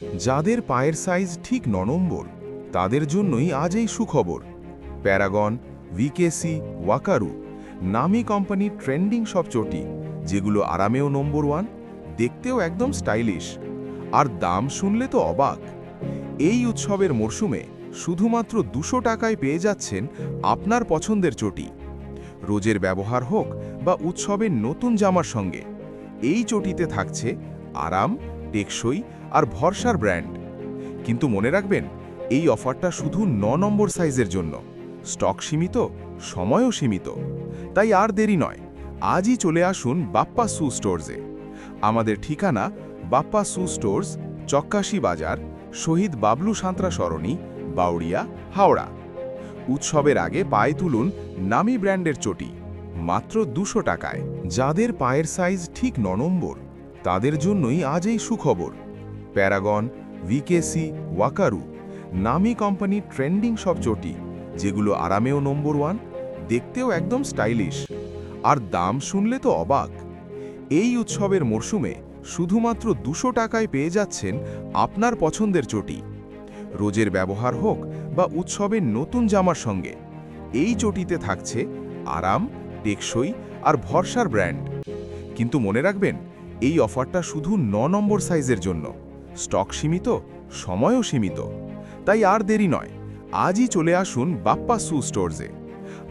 যাদের পায়ের সাইজ ঠিক ৯ নম্বর তাদের জন্যই আজ এই সুখবর। প্যারাগন, ভিকেসি, ওয়াকারু নামি কোম্পানির ট্রেন্ডিং সব চটি, যেগুলো আরামেও নম্বর 1, দেখতেও একদম স্টাইলিশ, আর দাম শুনলে তো অবাক। এই উৎসবের মরশুমে শুধুমাত্র 200 টাকায় পেয়ে যাচ্ছেন আপনার পছন্দের চটি। রোজের ব্যবহার হোক বা উৎসবের নতুন জামার সঙ্গে, এই চটিতে থাকছে আরাম, টেকসই আর ভরসার ব্র্যান্ড। কিন্তু মনে রাখবেন, এই অফারটা শুধু 9 নম্বর সাইজের জন্য। স্টক সীমিত, সময়ও সীমিত। তাই আর দেরি নয়, আজই চলে আসুন বাপ্পা শু স্টোর্সে। আমাদের ঠিকানা বাপ্পা শু স্টোর্স, চক্কাশি বাজার, শহীদ বাবলু সাঁতরা সরণি, বাউড়িয়া, হাওড়া। উৎসবের আগে পায়ে তুলুন নামি ব্র্যান্ডের চটি, মাত্র 200 টাকায়। যাদের পায়ের সাইজ ঠিক 9 নম্বর তাদের জন্যই আজ এই সুখবর। প্যারাগন, ভিকেসি, ওয়াকারু নামি কোম্পানির ট্রেন্ডিং সব চটি, যেগুলো আরামেও নম্বর 1, দেখতেও একদম স্টাইলিশ, আর দাম শুনলে তো অবাক। এই উৎসবের মরশুমে শুধুমাত্র 200 টাকায় পেয়ে যাচ্ছেন আপনার পছন্দের চটি। রোজের ব্যবহার হোক বা উৎসবের নতুন জামার সঙ্গে, এই চটিতে থাকছে আরাম, টেকসই আর ভরসার ব্র্যান্ড। কিন্তু মনে রাখবেন, এই অফারটা শুধু 9 নম্বর সাইজের জন্য। স্টক সীমিত, সময়ও সীমিত। তাই আর দেরি নয়, আজই চলে আসুন বাপ্পা শু স্টোর্সে।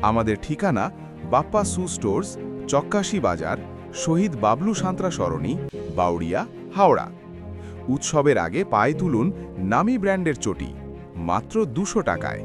আমাদের ঠিকানা বাপ্পা শু স্টোর্স, চক্কাশি বাজার, শহীদ বাবলু সাঁতরা সরণি, বাউড়িয়া, হাওড়া। উৎসবের আগে পায়ে তুলুন নামি ব্র্যান্ডের চটি, মাত্র 200 টাকায়।